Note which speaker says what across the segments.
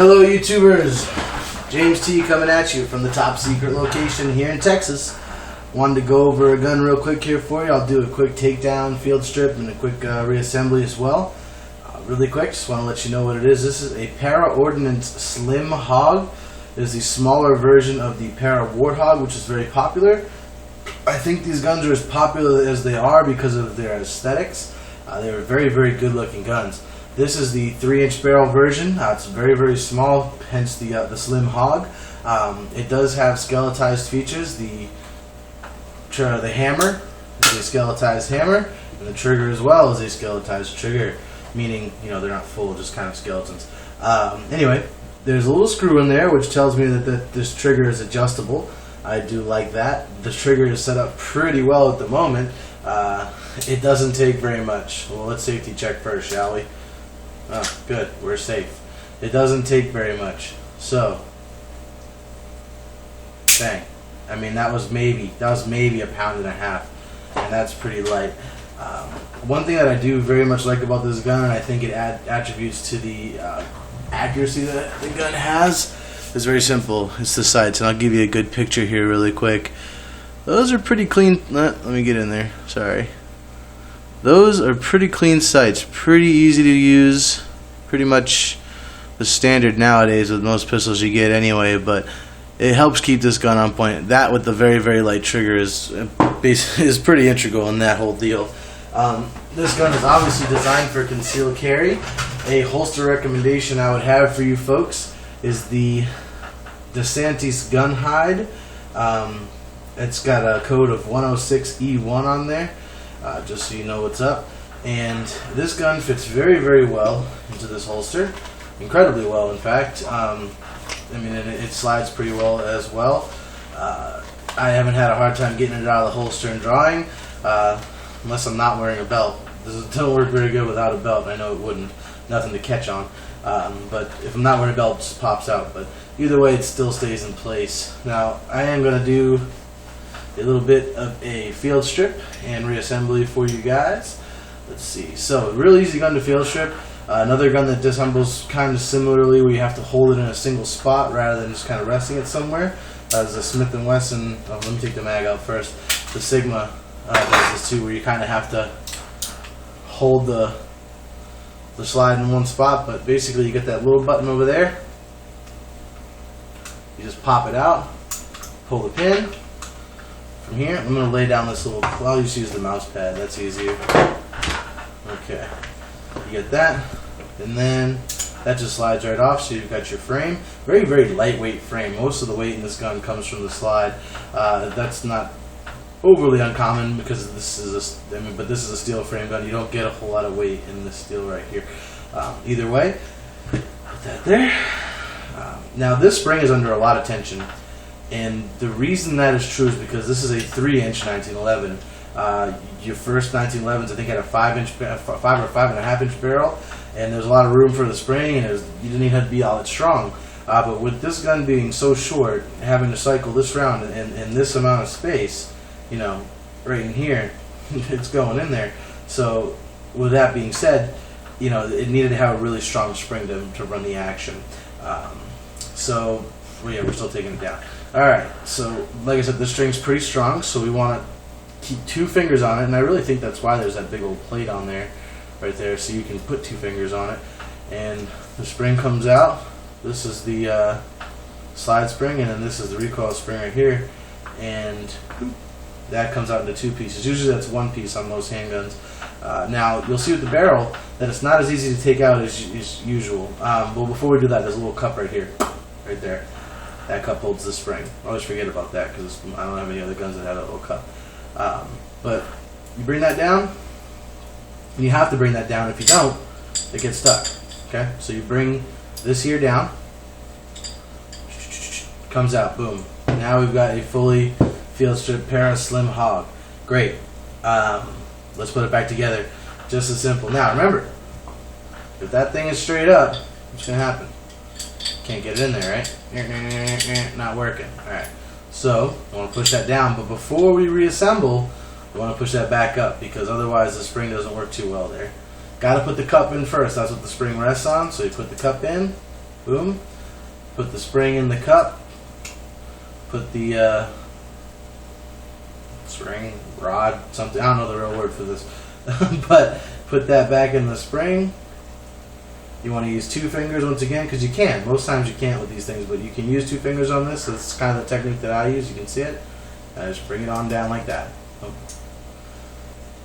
Speaker 1: Hello YouTubers, James T coming at you from the top secret location here in Texas. Wanted to go over a gun real quick here for you. I'll do a quick takedown, field strip, and a quick reassembly as well. Really quick, just want to let you know what it is. This is a Para Ordinance Slim Hawg. It is the smaller version of the Para Warthog, which is very popular. I think these guns are as popular as they are because of their aesthetics. They're very, very good looking guns. This is the 3-inch barrel version. It's very, very small, hence the Slim Hawg. It does have skeletized features. The hammer is a skeletized hammer, and the trigger as well is a skeletized trigger, meaning they're not full, just kind of skeletons. Anyway, there's a little screw in there which tells me that this trigger is adjustable. I do like that. The trigger is set up pretty well at the moment. It doesn't take very much. Well, let's safety check first, shall we? Oh, good, we're safe. It doesn't take very much. So, bang. I mean, that was maybe a pound and a half, and that's pretty light. One thing that I do very much like about this gun, and I think it attributes to the accuracy that the gun has, is very simple. It's the sights, and I'll give you a good picture here really quick. Those are pretty clean. Let me get in there. Sorry. Those are pretty clean sights. Pretty easy to use. Pretty much the standard nowadays with most pistols you get anyway, but it helps keep this gun on point. That with the very, very light trigger is pretty integral in that whole deal. This gun is obviously designed for concealed carry. A holster recommendation I would have for you folks is the DeSantis gun hide. It's got a code of 106E1 on there, just so you know what's up. And this gun fits very, very well into this holster, incredibly well, in fact. I mean, it slides pretty well as well. I haven't had a hard time getting it out of the holster and drawing, unless I'm not wearing a belt. This don't work very good without a belt. I know it wouldn't. Nothing to catch on. But if I'm not wearing a belt, it just pops out. But either way, it still stays in place. Now, I am going to do a little bit of a field strip and reassembly for you guys. Let's see. So, real easy gun to field strip. Another gun that disassembles kind of similarly, where you have to hold it in a single spot rather than just kind of resting it somewhere. Is the Smith & Wesson. Oh, let me take the mag out first. The Sigma does this too, where you kind of have to hold the slide in one spot. But basically, you get that little button over there. You just pop it out, pull the pin. From here, I'm going to lay down this little. I'll just use the mouse pad. That's easier. Okay, you get that, and then that just slides right off. So you've got your frame. Very, very lightweight frame. Most of the weight in this gun comes from the slide. That's not overly uncommon because this is but this is a steel frame gun. You don't get a whole lot of weight in this steel right here. Either way, put that there. Now this spring is under a lot of tension. And the reason that is true is because this is a 3-inch 1911. Your first 1911s, I think, had a 5 or 5.5-inch barrel, and there's a lot of room for the spring, and you didn't even have to be all that strong. But with this gun being so short, having to cycle this round in this amount of space, right in here, it's going in there. So with that being said, it needed to have a really strong spring to run the action. So yeah, we're still taking it down. Alright, so like I said, this string's pretty strong, so we want to keep 2 fingers on it, and I really think that's why there's that big old plate on there, right there, so you can put 2 fingers on it. And the spring comes out. This is the slide spring, and then this is the recoil spring right here, and that comes out into 2 pieces. Usually that's 1 piece on most handguns. Now, you'll see with the barrel that it's not as easy to take out as usual. Well, before we do that, there's a little cup right here, right there. That cup holds the spring. I always forget about that because I don't have any other guns that have that little cup. But you bring that down, and you have to bring that down. If you don't, it gets stuck. Okay? So you bring this here down. Comes out. Boom. Now we've got a fully field strip Para Slim Hawg. Great. Let's put it back together. Just as simple. Now remember, if that thing is straight up, what's going to happen? Can't get it in there, right? Not working. Alright. So, I want to push that down, but before we reassemble, we want to push that back up because otherwise the spring doesn't work too well there. Got to put the cup in first. That's what the spring rests on. So you put the cup in, boom, put the spring in the cup, put the spring, rod, something, I don't know the real word for this, but put that back in the spring. You want to use 2 fingers once again, because you can. Most times you can't with these things, but you can use 2 fingers on this. That's kind of the technique that I use. You can see it. I just bring it on down like that. Oh.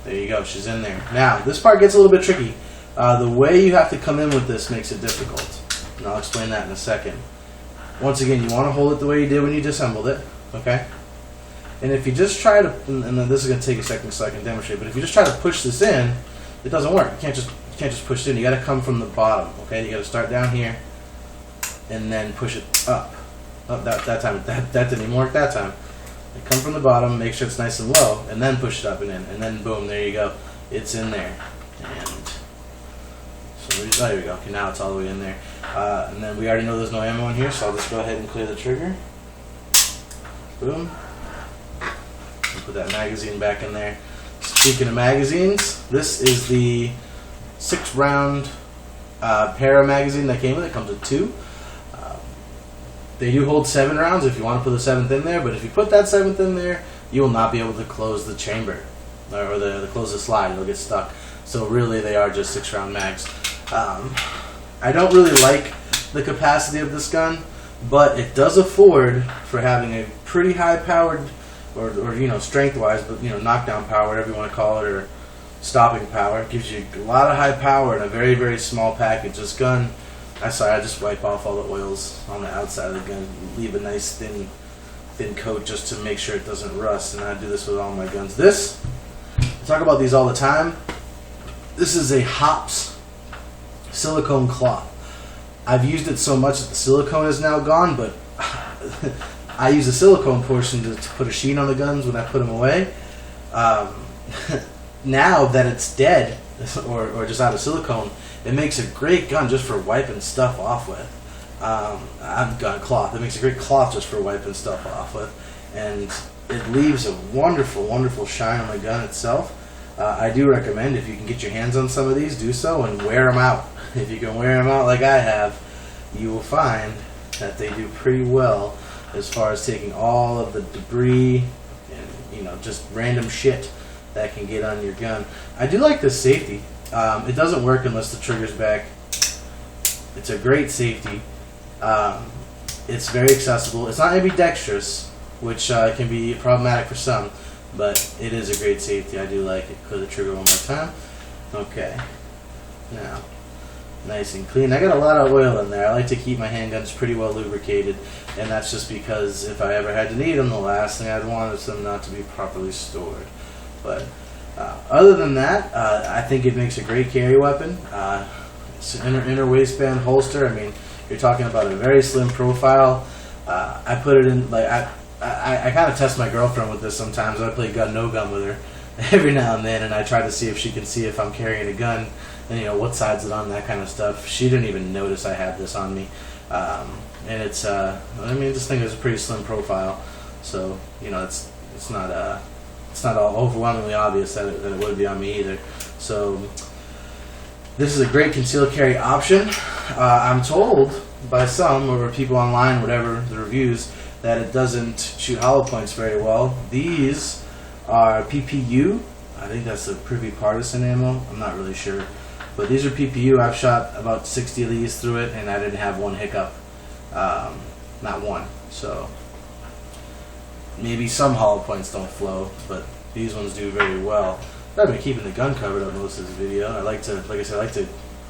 Speaker 1: There you go. She's in there. Now, this part gets a little bit tricky. The way you have to come in with this makes it difficult. And I'll explain that in a second. Once again, you want to hold it the way you did when you disassembled it. Okay? And if you just try to, and then this is going to take a second so I can demonstrate, but if you just try to push this in, it doesn't work. You can't just push it in. You got to come from the bottom. Okay? You got to start down here and then push it up. That time. That didn't even work that time. You come from the bottom, make sure it's nice and low, and then push it up and in, and then boom, there you go. It's in there. And so there we go. Okay, now it's all the way in there. And then we already know there's no ammo in here, so I'll just go ahead and clear the trigger. Boom. And put that magazine back in there. Speaking of magazines, this is the 6-round Para magazine that came with it. It comes with 2. They do hold 7 rounds if you want to put the 7th in there, but if you put that 7th in there, you will not be able to close the chamber or close the slide. It'll get stuck. So really, they are just 6-round mags. I don't really like the capacity of this gun, but it does afford for having a pretty high-powered, or you know, strength-wise, but you know, knockdown power, whatever you want to call it, or stopping power. It gives you a lot of high power in a very, very small package. This gun, I just wipe off all the oils on the outside of the gun, leave a nice thin coat just to make sure it doesn't rust, and I do this with all my guns. This, I talk about these all the time. This is a Hops silicone cloth. I've used it so much that the silicone is now gone, but I use the silicone portion to put a sheen on the guns when I put them away. Now that it's dead, or just out of silicone, it makes a great gun just for wiping stuff off with. I've got cloth. It makes a great cloth just for wiping stuff off with. And it leaves a wonderful, wonderful shine on the gun itself. I do recommend, if you can get your hands on some of these, do so and wear them out. If you can wear them out like I have, you will find that they do pretty well as far as taking all of the debris and, you know, just random shit that can get on your gun. I do like this safety. It doesn't work unless the trigger's back. It's a great safety. It's very accessible. It's not ambidextrous, which can be problematic for some, but it is a great safety. I do like it. Clear the trigger one more time. Okay. Now, nice and clean. I got a lot of oil in there. I like to keep my handguns pretty well lubricated, and that's just because if I ever had to need them, the last thing I'd want is them not to be properly stored. But other than that, I think it makes a great carry weapon. It's an inner waistband holster. I mean, you're talking about a very slim profile. I put it in, like, I kind of test my girlfriend with this sometimes. I play gun no gun with her every now and then, and I try to see if she can see if I'm carrying a gun and, you know, what side's it on, that kind of stuff. She didn't even notice I had this on me. And it's, I mean, this thing is a pretty slim profile, so, you know, it's not all overwhelmingly obvious that it would be on me either. So this is a great concealed carry option. I'm told by some, or people online, whatever the reviews, that it doesn't shoot hollow points very well. These are PPU. I think that's a Privy Partisan ammo. I'm not really sure. But these are PPU. I've shot about 60 of these through it, and I didn't have one hiccup. Not one. So maybe some hollow points don't flow, but these ones do very well. I've been keeping the gun covered up most of this video. I like to, like I said, I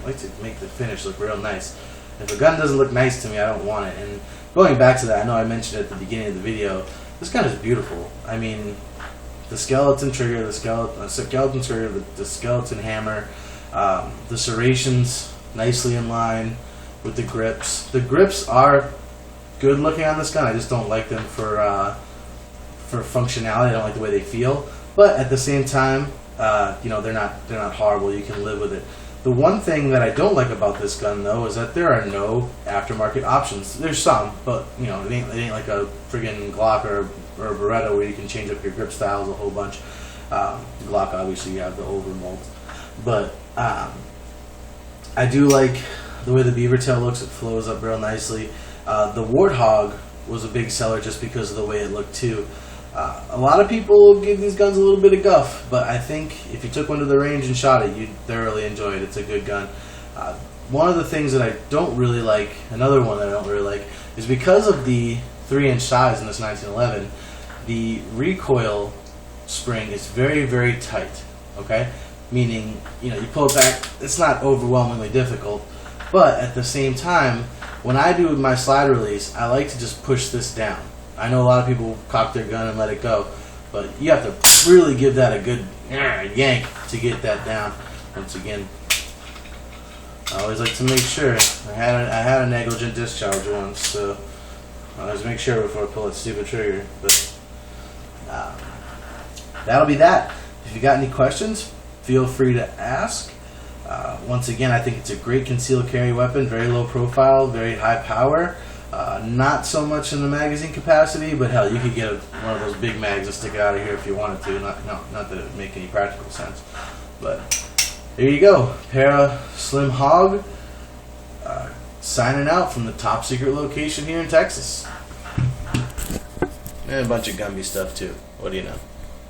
Speaker 1: like to make the finish look real nice. If a gun doesn't look nice to me, I don't want it. And going back to that, I know I mentioned it at the beginning of the video, this gun is beautiful. I mean, the skeleton trigger, the skeleton hammer, the serrations nicely in line with the grips. The grips are good looking on this gun. I just don't like them for functionality. I don't like the way they feel. But at the same time, you know, they're not horrible. You can live with it. The one thing that I don't like about this gun, though, is that there are no aftermarket options. There's some, but, you know, it ain't like a friggin' Glock or a Beretta where you can change up your grip styles a whole bunch. Glock, obviously, you have the over molds. But I do like the way the beaver tail looks. It flows up real nicely. The Warthog was a big seller just because of the way it looked too. A lot of people give these guns a little bit of guff, but I think if you took one to the range and shot it, you'd thoroughly enjoy it. It's a good gun. One of the things that I don't really like, another one that I don't really like, is because of the 3-inch size in this 1911, the recoil spring is very, very tight, okay? Meaning, you pull it back, it's not overwhelmingly difficult, but at the same time, when I do my slide release, I like to just push this down. I know a lot of people cock their gun and let it go, but you have to really give that a good yank to get that down. Once again, I always like to make sure. I had a negligent discharge once, so I always make sure before I pull that stupid trigger. But that'll be that. If you got any questions, feel free to ask. Once again, I think it's a great concealed carry weapon, very low profile, very high power. Not so much in the magazine capacity, but hell, you could get one of those big mags and stick it out of here if you wanted to. Not that it would make any practical sense. But there you go. Para Slim Hawg signing out from the top secret location here in Texas. And a bunch of Gumby stuff too. What do you know?